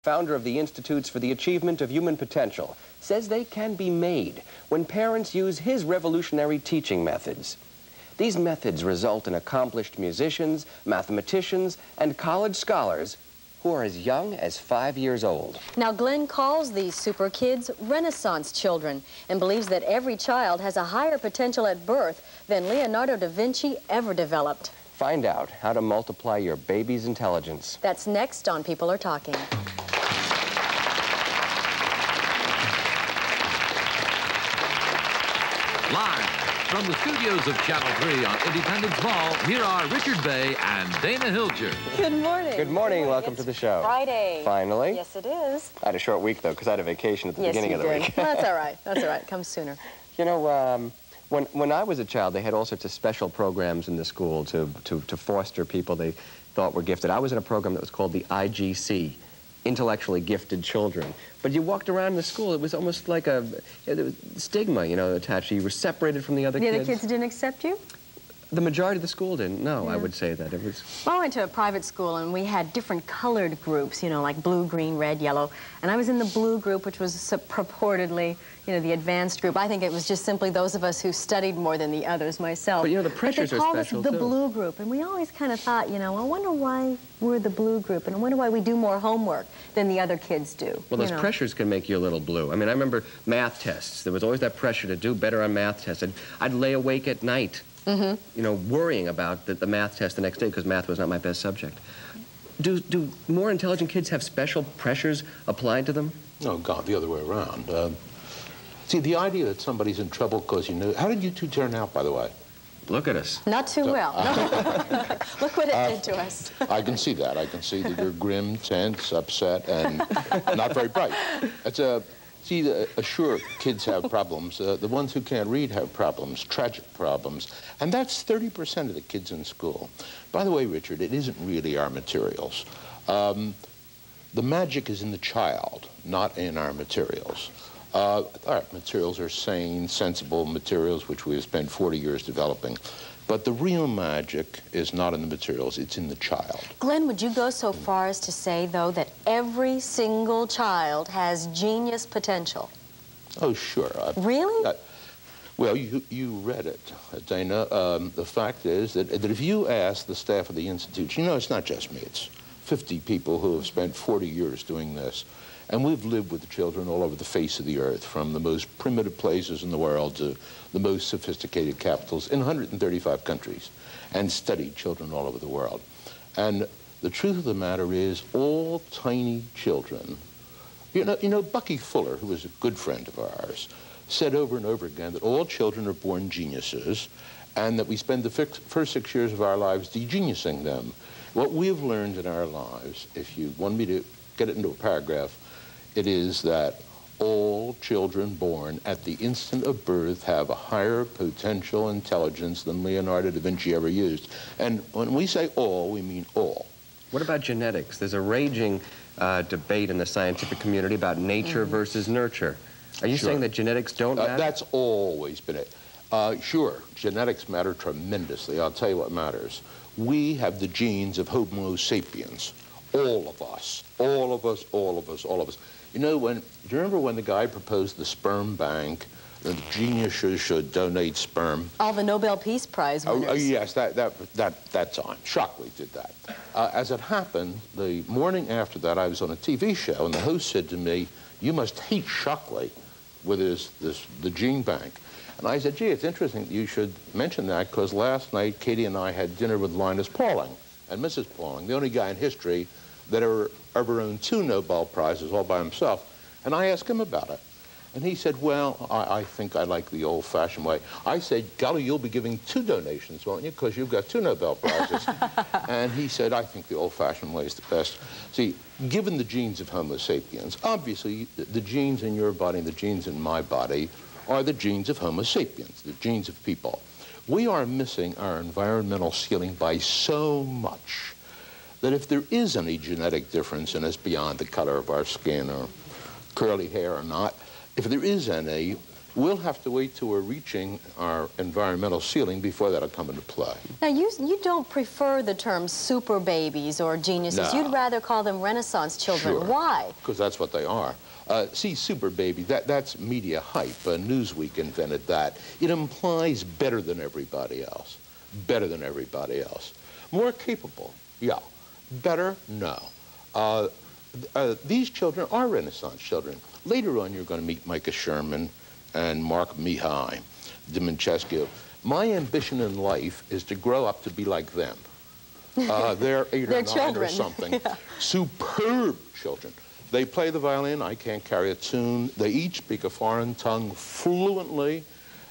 founder of the Institutes for the Achievement of Human Potential, says they can be made when parents use his revolutionary teaching methods. These methods result in accomplished musicians, mathematicians, and college scholars who are as young as 5 years old. Now, Glenn calls these super kids Renaissance children and believes that every child has a higher potential at birth than Leonardo da Vinci ever developed. Find out how to multiply your baby's intelligence. That's next on People Are Talking. Live from the studios of Channel 3 on Independence Mall, here are Richard Bay and Dana Hilger. Good morning. Good morning. Welcome to the show. Friday. Finally. Yes, it is. I had a short week, though, because I had a vacation at the beginning of the week. Well, that's all right. That's all right. Comes sooner. You know, when I was a child, they had all sorts of special programs in the school to foster people they thought were gifted. I was in a program that was called the IGC, Intellectually Gifted Children. But you walked around the school, it was almost like a stigma, you know, attached. You were separated from the other kids. The other kids didn't accept you? The majority of the school didn't, no, Yeah. I would say that. It was... Well, I went to a private school, and we had different colored groups, you know, like blue, green, red, yellow. And I was in the blue group, which was purportedly, you know, the advanced group. I think it was just simply those of us who studied more than the others, myself. But, you know, the pressures are special, But they called us the blue group, and we always kind of thought, you know, I wonder why we're the blue group, and I wonder why we do more homework than the other kids do. Well, those pressures can make you a little blue. I mean, I remember math tests. There was always that pressure to do better on math tests. I'd lay awake at night, you know, worrying about the math test the next day because math was not my best subject. Do more intelligent kids have special pressures applied to them? Oh, God, the other way around. See, the idea that somebody's in trouble because you knew... How did you two turn out, by the way? Look at us. Not too well. Look what it did to us. I can see that. I can see that you're grim, tense, upset, and not very bright. Sure, kids have problems. The ones who can't read have problems, tragic problems. And that's 30% of the kids in school. By the way, Richard, it isn't really our materials. The magic is in the child, not in our materials. Our materials are sane, sensible materials which we have spent 40 years developing. But the real magic is not in the materials, it's in the child. Glenn, would you go so far as to say, though, that every single child has genius potential? Oh, sure. Really? Well, you read it, Dana. The fact is that if you ask the staff of the Institute, you know, it's not just me, it's 50 people who have spent 40 years doing this. And we've lived with the children all over the face of the earth, from the most primitive places in the world to the most sophisticated capitals in 135 countries, and studied children all over the world. And the truth of the matter is, all tiny children, you know, Bucky Fuller, who was a good friend of ours, said over and over again that all children are born geniuses, and that we spend the first 6 years of our lives de-geniusing them. What we've learned in our lives, if you want me to get it into a paragraph, it is that all children born at the instant of birth have a higher potential intelligence than Leonardo da Vinci ever used. And when we say all, we mean all. What about genetics? There's a raging debate in the scientific community about nature versus nurture. Are you saying that genetics don't matter? That's always been it. Sure, genetics matter tremendously. I'll tell you what matters. We have the genes of Homo sapiens. All of us, all of us, all of us, all of us. You know, do you remember when the guy proposed the sperm bank, that geniuses should donate sperm? All the Nobel Peace Prize winners. Oh, yes, that's on. Shockley did that. As it happened, the morning after that, I was on a TV show, and the host said to me, "You must hate Shockley with the gene bank." And I said, "Gee, it's interesting that you should mention that, because last night, Katie and I had dinner with Linus Pauling and Mrs. Pauling, the only guy in history that ever owned 2 Nobel Prizes all by himself." And I asked him about it. And he said, "Well, I think I like the old-fashioned way." I said, "Golly, you'll be giving 2 donations, won't you? Because you've got 2 Nobel Prizes." And he said, "I think the old-fashioned way is the best." See, given the genes of Homo sapiens, obviously the genes in your body and the genes in my body are the genes of Homo sapiens, the genes of people. We are missing our environmental ceiling by so much that if there is any genetic difference in us beyond the color of our skin or curly hair or not, if there is any, We'll have to wait till we're reaching our environmental ceiling before that'll come into play. Now, you don't prefer the term super babies or geniuses. No. You'd rather call them Renaissance children. Sure. Why? Because that's what they are. See, super baby, that's media hype. Newsweek invented that. It implies better than everybody else. Better than everybody else. More capable, yeah. Better, no. These children are Renaissance children. Later on, you're going to meet Micah Sherman and Marc-Mihai, Dimancescu. My ambition in life is to grow up to be like them. They're 8 or 9 children. or something. Yeah. Superb children. They play the violin. I can't carry a tune. They each speak a foreign tongue fluently.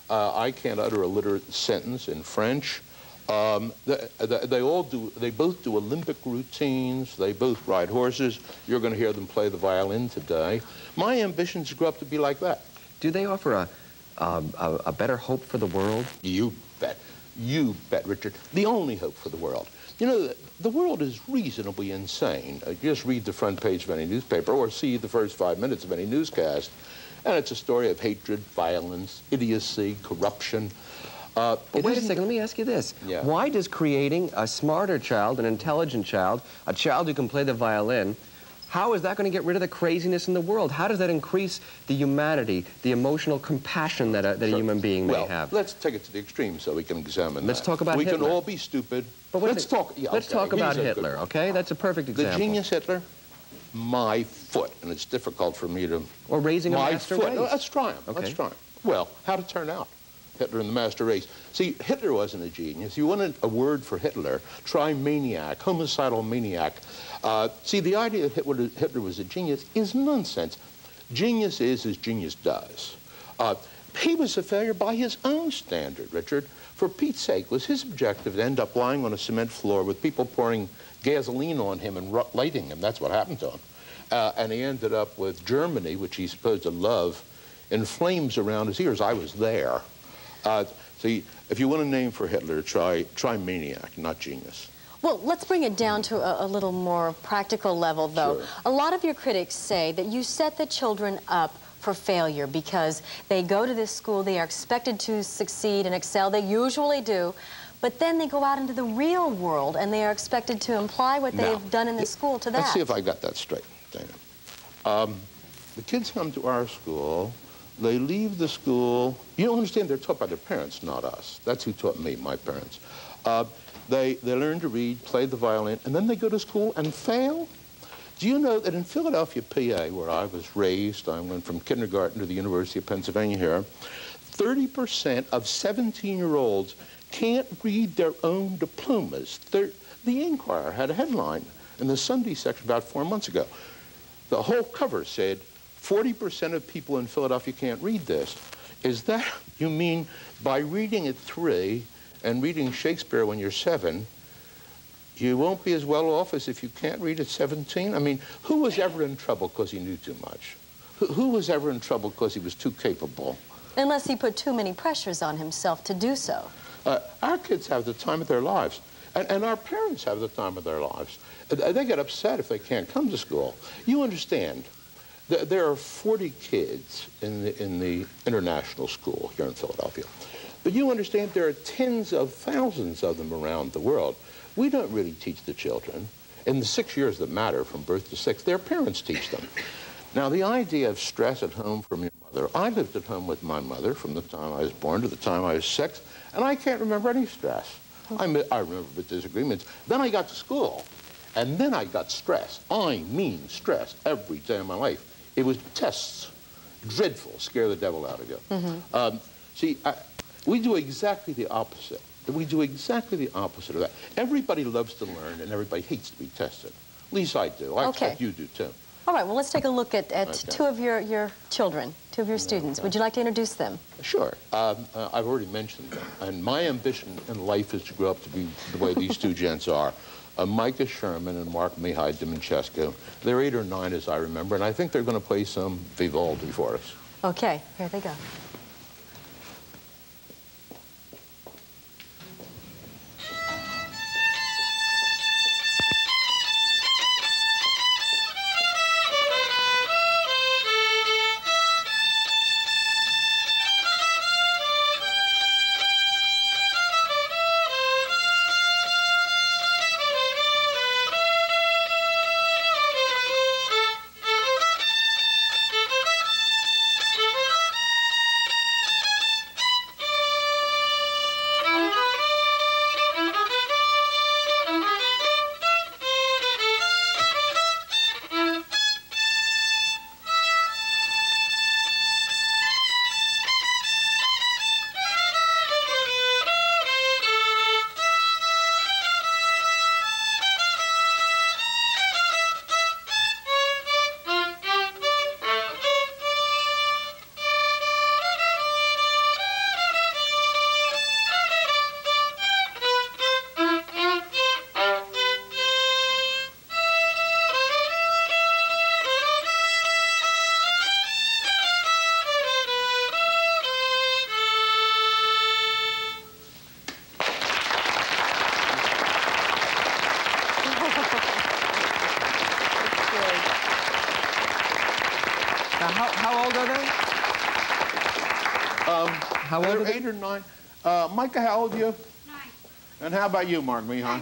I can't utter a literate sentence in French. They both do Olympic routines. They both ride horses. You're going to hear them play the violin today. My ambition is to grow up to be like that. Do they offer a better hope for the world? You bet. You bet, Richard. The only hope for the world. You know, the world is reasonably insane. Just read the front page of any newspaper or see the first 5 minutes of any newscast, and it's a story of hatred, violence, idiocy, corruption. But wait a second, let me ask you this. Yeah. Why does creating a smarter child, an intelligent child, a child who can play the violin, how is that going to get rid of the craziness in the world? How does that increase the humanity, the emotional compassion that a human being may have? Let's take it to the extreme so we can examine Let's that. talk about Hitler. We can all be stupid. But let's talk about Hitler, okay? That's a perfect example. The genius Hitler, my foot, and it's difficult for me to... Or raising a master race. Let's try him. Okay. Let's try him. Well, how'd it turn out? Hitler and the master race. See, Hitler wasn't a genius. You wanted a word for Hitler, try maniac, homicidal maniac. See, the idea that Hitler was a genius is nonsense. Genius is as genius does. He was a failure by his own standard, Richard. For Pete's sake, was his objective to end up lying on a cement floor with people pouring gasoline on him and lighting him? That's what happened to him. And he ended up with Germany, which he's supposed to love, in flames around his ears. I was there. See, if you want a name for Hitler, try maniac, not genius. Well, let's bring it down to a little more practical level, though. Sure. A lot of your critics say that you set the children up for failure because they go to this school, they are expected to succeed and excel, they usually do, but then they go out into the real world and they are expected to apply what they've done in the school to that. Let's see if I got that straight, Dana. The kids come to our school, they leave the school. You don't understand, they're taught by their parents, not us. That's who taught me, my parents. They learn to read, play the violin, and then they go to school and fail. Do you know that in Philadelphia, PA, where I was raised, I went from kindergarten to the University of Pennsylvania here, 30% of 17-year-olds can't read their own diplomas. The Inquirer had a headline in the Sunday section about 4 months ago. The whole cover said, 40% of people in Philadelphia can't read this. Is that, you mean, by reading at 3 and reading Shakespeare when you're 7, you won't be as well off as if you can't read at 17? I mean, who was ever in trouble because he knew too much? Who was ever in trouble because he was too capable? Unless he put too many pressures on himself to do so. Our kids have the time of their lives, and our parents have the time of their lives. They get upset if they can't come to school. You understand, there are 40 kids in the international school here in Philadelphia. But you understand there are tens of thousands of them around the world. We don't really teach the children. In the 6 years that matter, from birth to 6, their parents teach them. Now, the idea of stress at home from your mother, I lived at home with my mother from the time I was born to the time I was 6, and I can't remember any stress. I remember the disagreements. Then I got to school, and then I got stress. I mean stress every day of my life. It was tests, dreadful, scare the devil out of you. Mm-hmm. See, we do exactly the opposite. We do exactly the opposite of that. Everybody loves to learn, and everybody hates to be tested. At least I do. I expect you do, too. All right, well, let's take a look at two of your children, two of your students. Would you like to introduce them? Sure. I've already mentioned them. And my ambition in life is to grow up to be the way these two gents are. Micah Sherman and Marc-Mihai Dimancescu. They're 8 or 9, as I remember, and I think they're going to play some Vivaldi for us. Okay, here they go. Now, how old are they? How old are They're 8 or 9. Micah, how old are you? 9. And how about you, Marc-Mihai?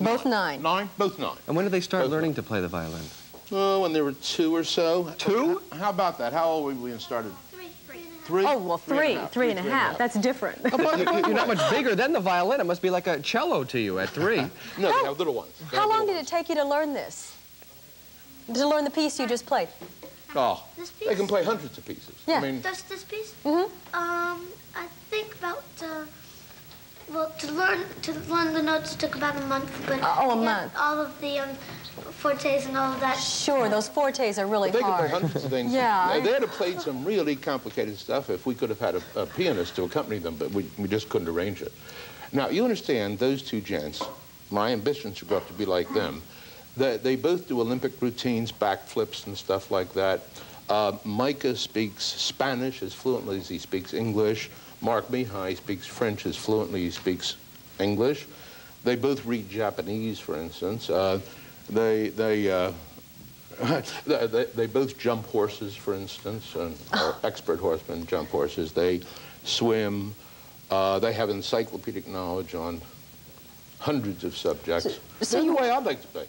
Both 9. 9? Both 9. And when did they start Both learning to play the violin? Oh, when they were 2 or so. 2? How about that? How old were we when we started? 3. Oh, well, 3 and a half. That's different. You're not much bigger than the violin. It must be like a cello to you at 3. No, they have little ones. How long did it take you to learn this? To learn the piece you just played? Oh, This piece? they can play hundreds of pieces. Yeah. I mean, Just this piece? Mm-hmm. I think about, well, to learn the notes, it took about a month. But a yeah, month. all of the fortes and all of that. Sure, those fortes are really they can play hard. hundreds of things. Yeah. They'd have played some really complicated stuff if we could have had a pianist to accompany them, but we just couldn't arrange it. Now, you understand, those 2 gents, my ambitions are going to be like them. They both do Olympic routines, backflips and stuff like that. Micah speaks Spanish as fluently as he speaks English. Marc-Mihai speaks French as fluently as he speaks English. They both read Japanese, for instance. They both jump horses, for instance, and are expert horsemen, jump horses. They swim. They have encyclopedic knowledge on hundreds of subjects. So That's the way I'd like to play.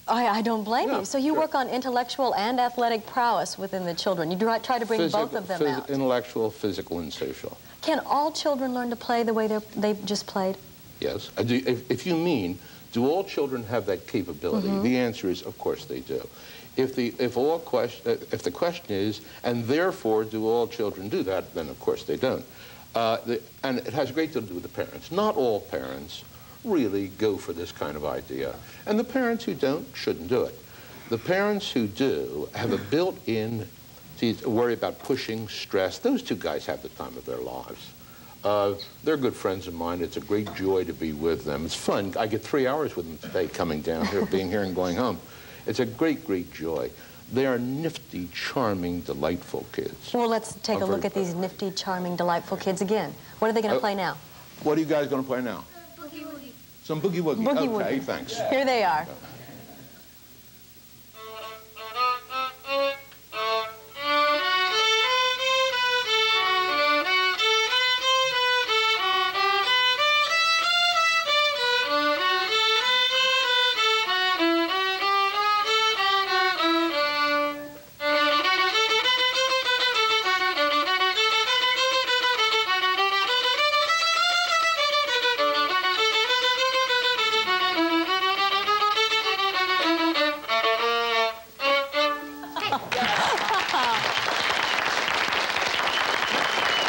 I don't blame Yeah, you. So you sure. work on intellectual and athletic prowess within the children. You try to bring both of them out. Intellectual, physical, and social. Can all children learn to play the way they've just played? Yes. If you mean, do all children have that capability? The answer is, of course they do. If the question is, and therefore do all children do that, then of course they don't. And it has a great deal to do with the parents. Not all parents really go for this kind of idea. And the parents who don't shouldn't do it. The parents who do have a built-in worry about pushing, stress. Those 2 guys have the time of their lives. They're good friends of mine. It's a great joy to be with them. It's fun. I get 3 hours with them today coming down here, being here and going home. It's a great, great joy. They are nifty, charming, delightful kids. Well, let's take a look at these nifty, charming, delightful kids again. What are they going to play now? What are you guys going to play now? Boogie-Woogie. Some boogie-woogie. Boogie-woogie. Okay, thanks. Here they are.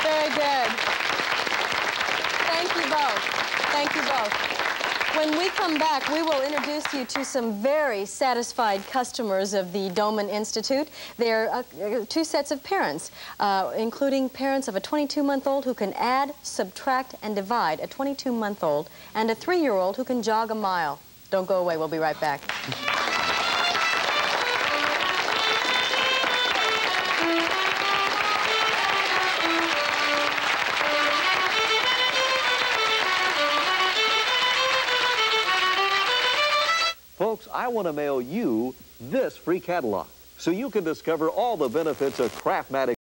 Very good. Thank you both. Thank you both. When we come back, we will introduce you to some very satisfied customers of the Doman Institute. They're 2 sets of parents, including parents of a 22-month-old who can add, subtract, and divide, a 22-month-old, and a 3-year-old who can jog a mile. Don't go away. We'll be right back. Folks, I want to mail you this free catalog so you can discover all the benefits of Craftmatic